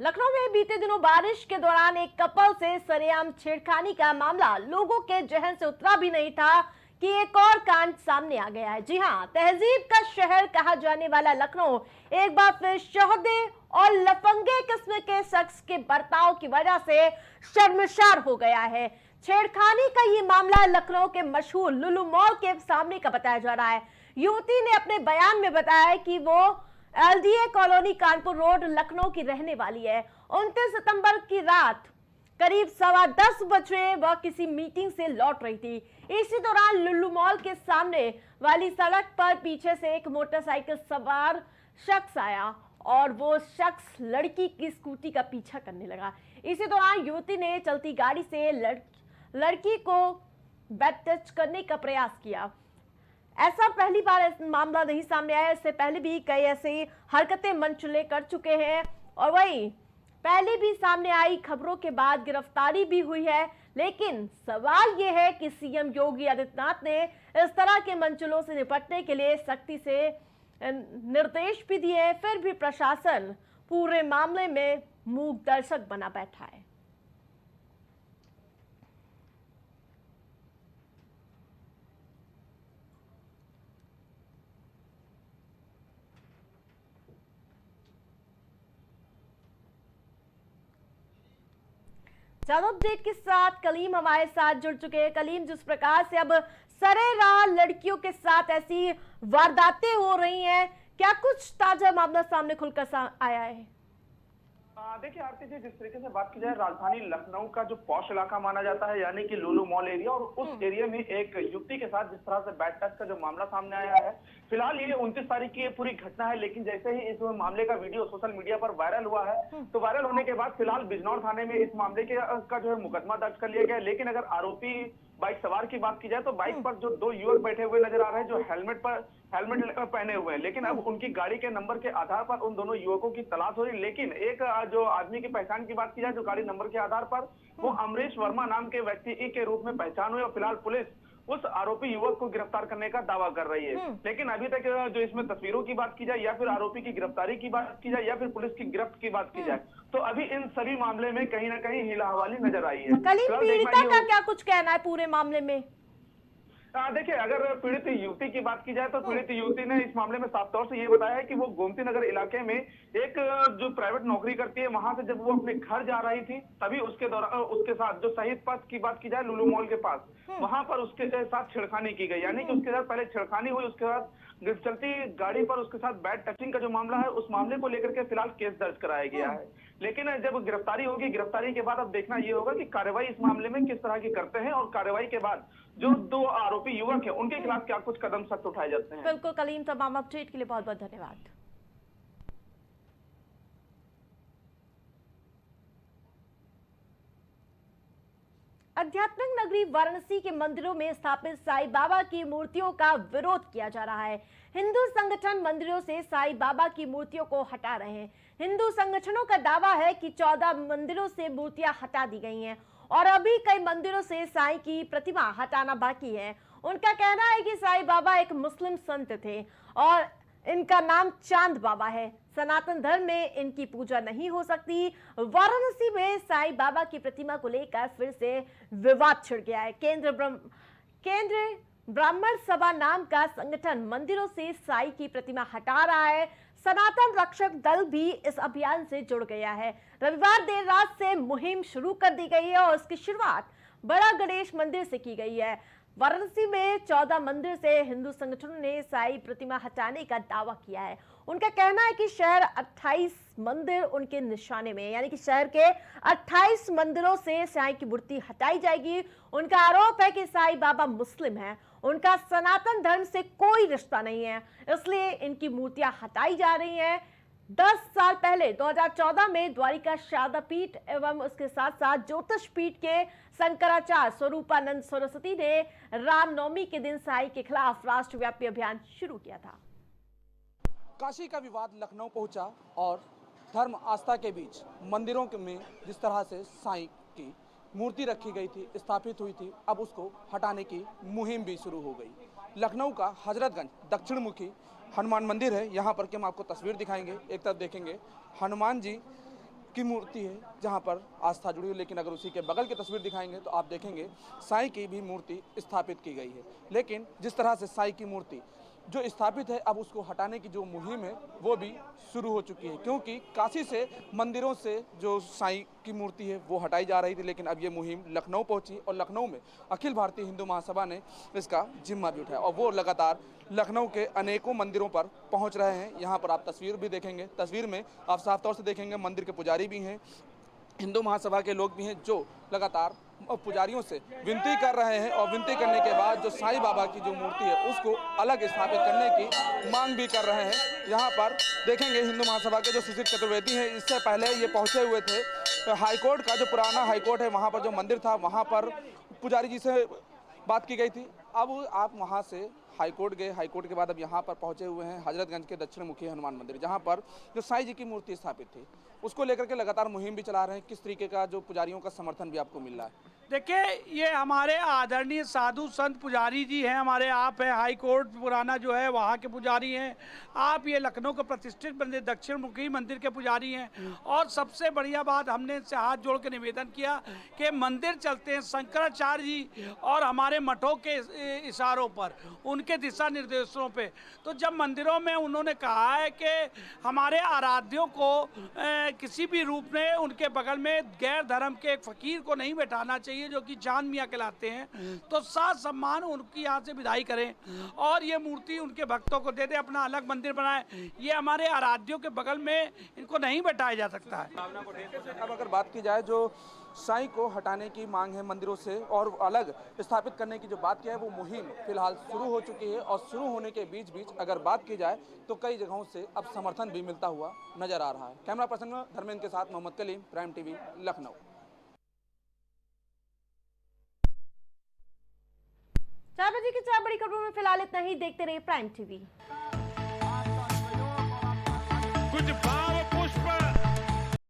लखनऊ में बीते दिनों बारिश के दौरान एक कपल से सरेआम छेड़खानी का मामला लोगों के जहन से उतरा भी नहीं था कि एक और कांड सामने आ गया है। जी हां, तहजीब का शहर कहा जाने वाला लखनऊ एक बार फिर शोहदे और लफंगे किस्म के शख्स के बर्ताव की वजह से शर्मसार हो गया है। छेड़खानी का ये मामला लखनऊ के मशहूर लुलु मॉल के सामने का बताया जा रहा है। युवती ने अपने बयान में बताया कि वो LDA colony Kanpur road Lucknow की रहने वाली है। 29 सितंबर की रात करीब 10:15 बजे वह किसी मीटिंग से लौट रही थी। इसी दौरान लुल्लू मॉल के सामने वाली सड़क पर पीछे से एक मोटरसाइकिल सवार शख्स आया और वो शख्स लड़की की स्कूटी का पीछा करने लगा। इसी दौरान युवती ने चलती गाड़ी से लड़की को बैक टच करने का प्रयास किया। ऐसा पहली बार मामला नहीं सामने आया, इससे पहले भी कई ऐसी हरकतें मंचले कर चुके हैं और वही पहले भी सामने आई खबरों के बाद गिरफ्तारी भी हुई है। लेकिन सवाल यह है कि सीएम योगी आदित्यनाथ ने इस तरह के मंचलों से निपटने के लिए सख्ती से निर्देश भी दिए, फिर भी प्रशासन पूरे मामले में मूक दर्शक बना बैठा है। ज्यादा अपडेट के साथ कलीम हमारे साथ जुड़ चुके हैं। कलीम, जिस प्रकार से अब सरेराह लड़कियों के साथ ऐसी वारदातें हो रही हैं, क्या कुछ ताजा मामला सामने खुलकर आया है? देखिए आरती जी, जिस तरीके से बात की जाए, राजधानी लखनऊ का जो पॉश इलाका माना जाता है यानी कि लुलु मॉल एरिया, और उस एरिया में एक युवती के साथ जिस तरह से बैड टच का जो मामला सामने आया है, फिलहाल ये 29 तारीख की पूरी घटना है। लेकिन जैसे ही इस मामले का वीडियो सोशल मीडिया पर वायरल हुआ है, तो वायरल होने के बाद फिलहाल बिजनौर थाने में इस मामले का जो है मुकदमा दर्ज कर लिया गया। लेकिन अगर आरोपी बाइक सवार की बात की जाए तो बाइक पर जो दो युवक बैठे हुए नजर आ रहे हैं, जो हेलमेट पहने हुए हैं, लेकिन अब उनकी गाड़ी के नंबर के आधार पर उन दोनों युवकों की तलाश हो रही। लेकिन एक जो आदमी की पहचान की बात की जाए, जो गाड़ी नंबर के आधार पर, वो अमरीश वर्मा नाम के व्यक्ति के रूप में पहचान हुई और फिलहाल पुलिस उस आरोपी युवक को गिरफ्तार करने का दावा कर रही है। लेकिन अभी तक जो इसमें तस्वीरों की बात की जाए या फिर आरोपी की गिरफ्तारी की बात की जाए या फिर पुलिस की गिरफ्त की बात की जाए, तो अभी इन सभी मामले में कहीं ना कहीं हिला हवाली नजर आई है। कलीम, पीड़िता का क्या कुछ कहना है पूरे मामले में? देखिए, अगर पीड़ित युवती की बात की जाए तो पीड़ित युवती ने इस मामले में साफ तौर से ये बताया है कि वो गोमती नगर इलाके में एक जो प्राइवेट नौकरी करती है, वहां से जब वो अपने घर जा रही थी, तभी उसके दौरान उसके साथ जो शहीद पथ की बात की जाए लुलु मॉल के पास, वहां पर उसके साथ छेड़खानी की गई। यानी कि उसके साथ पहले छेड़खानी हुई, उसके बाद चलती गाड़ी पर उसके साथ बैड टचिंग का जो मामला है, उस मामले को लेकर के फिलहाल केस दर्ज कराया गया है। लेकिन जब गिरफ्तारी होगी, गिरफ्तारी के बाद अब देखना ये होगा कि कार्रवाई इस मामले में किस तरह की करते हैं और कार्रवाई के बाद जो दो आरोपी युवक हैं उनके खिलाफ क्या कुछ कदम सख्त उठाए जाते हैं। बिल्कुल कलीम, तमाम अपडेट के लिए बहुत बहुत धन्यवाद। आध्यात्मिक नगरी वाराणसी के मंदिरों में स्थापित साईं बाबा की मूर्तियों का विरोध किया जा रहा है। हिंदू संगठन मंदिरों से साईं बाबा की मूर्तियों को हटा रहे हैं। हिंदू संगठनों का दावा है कि 14 मंदिरों से मूर्तियां हटा दी गई हैं और अभी कई मंदिरों से साईं की प्रतिमा हटाना बाकी है। उनका कहना है कि साईं बाबा एक मुस्लिम संत थे और इनका नाम चांद बाबा है। सनातन धर्म में इनकी पूजा नहीं हो सकती। वाराणसी में साईं बाबा की प्रतिमा को लेकर फिर से विवाद छिड़ गया है। केंद्र ब्राह्मण सभा नाम का संगठन मंदिरों से साईं की प्रतिमा हटा रहा है। सनातन रक्षक दल भी इस अभियान से जुड़ गया है। रविवार देर रात से मुहिम शुरू कर दी गई है और उसकी शुरुआत बड़ा गणेश मंदिर से की गई है। वाराणसी में 14 मंदिर से हिंदू संगठनों ने साईं प्रतिमा हटाने का दावा किया है। उनका कहना है कि शहर 28 मंदिर उनके निशाने में, यानी कि शहर के 28 मंदिरों से साईं की मूर्ति हटाई जाएगी। उनका आरोप है कि साईं बाबा मुस्लिम हैं, उनका सनातन धर्म से कोई रिश्ता नहीं है, इसलिए इनकी मूर्तियां हटाई जा रही हैं। 10 साल पहले 2014 में द्वारिका शारदा पीठ एवं उसके साथ साथ ज्योतिष पीठ के शंकराचार्य स्वरूपानंद सरस्वती ने रामनवमी के दिन साईं के खिलाफ राष्ट्रव्यापी अभियान शुरू किया था। काशी का विवाद लखनऊ पहुंचा और धर्म आस्था के बीच मंदिरों में जिस तरह से साईं की मूर्ति रखी गई थी, स्थापित हुई थी, अब उसको हटाने की मुहिम भी शुरू हो गई। लखनऊ का हजरतगंज दक्षिण मुखी हनुमान मंदिर है, यहाँ पर के हम आपको तस्वीर दिखाएंगे। एक तरफ देखेंगे हनुमान जी की मूर्ति है जहां पर आस्था जुड़ी हुई, लेकिन अगर उसी के बगल की तस्वीर दिखाएंगे तो आप देखेंगे साईं की भी मूर्ति स्थापित की गई है। लेकिन जिस तरह से साईं की मूर्ति जो स्थापित है, अब उसको हटाने की जो मुहिम है वो भी शुरू हो चुकी है, क्योंकि काशी से मंदिरों से जो साईं की मूर्ति है वो हटाई जा रही थी। लेकिन अब ये मुहिम लखनऊ पहुंची और लखनऊ में अखिल भारतीय हिंदू महासभा ने इसका जिम्मा भी उठाया और वो लगातार लखनऊ के अनेकों मंदिरों पर पहुंच रहे हैं। यहाँ पर आप तस्वीर भी देखेंगे, तस्वीर में आप साफ तौर से देखेंगे मंदिर के पुजारी भी हैं, हिंदू महासभा के लोग भी हैं जो लगातार पुजारियों से विनती कर रहे हैं और विनती करने के बाद जो साईं बाबा की जो मूर्ति है उसको अलग स्थापित करने की मांग भी कर रहे हैं। यहाँ पर देखेंगे हिंदू महासभा के जो सुशील चतुर्वेदी हैं, इससे पहले ये पहुंचे हुए थे हाईकोर्ट का जो पुराना हाईकोर्ट है, वहाँ पर जो मंदिर था वहाँ पर पुजारी जी से बात की गई थी। अब आप वहाँ से हाईकोर्ट गए, हाईकोर्ट के बाद अब यहाँ पर पहुंचे हुए हैं हजरतगंज के दक्षिण मुखी हनुमान मंदिर, जहाँ पर जो साईं जी की मूर्ति स्थापित थी उसको लेकर के लगातार मुहिम भी चला रहे हैं। किस तरीके का जो पुजारियों का समर्थन भी आपको मिल रहा है? देखिए, ये हमारे आदरणीय साधु संत पुजारी जी हैं, हमारे आप हैं, हाई कोर्ट पुराना जो है वहाँ के पुजारी हैं, आप ये लखनऊ के प्रतिष्ठित मंदिर दक्षिण मुखी मंदिर के पुजारी हैं। और सबसे बढ़िया बात, हमने इनसे हाथ जोड़ के निवेदन किया कि मंदिर चलते हैं शंकराचार्य जी और हमारे मठों के इशारों पर, उनके दिशा निर्देशों पे। तो जब मंदिरों में उन्होंने कहा है कि हमारे आराध्यों को किसी भी रूप में उनके बगल में गैर धर्म के एक फकीर को नहीं बैठाना चाहिए जो कि जान मियाँ कहलाते हैं, तो साथ सम्मान उनकी यहाँ से विदाई करें और ये मूर्ति उनके भक्तों को दे दे, अपना अलग मंदिर बनाए। ये हमारे आराध्यों के बगल में इनको नहीं बैठाया जा सकता है। अब अगर बात की जाए जो साईं को हटाने की मांग है मंदिरों से और अलग स्थापित करने की जो बात की है, वो मुहिम फिलहाल शुरू हो चुकी है और शुरू होने के बीच बीच अगर बात की जाए तो कई जगहों से अब समर्थन भी मिलता हुआ नजर आ रहा है। कैमरा पर्सन धर्मेंद्र के साथ मोहम्मद कलीम, प्राइम टीवी, लखनऊ। 4 बजे की 4 बड़ी खबरों में फिलहाल इतना ही। देखते रहिए प्राइम टीवी। कुछ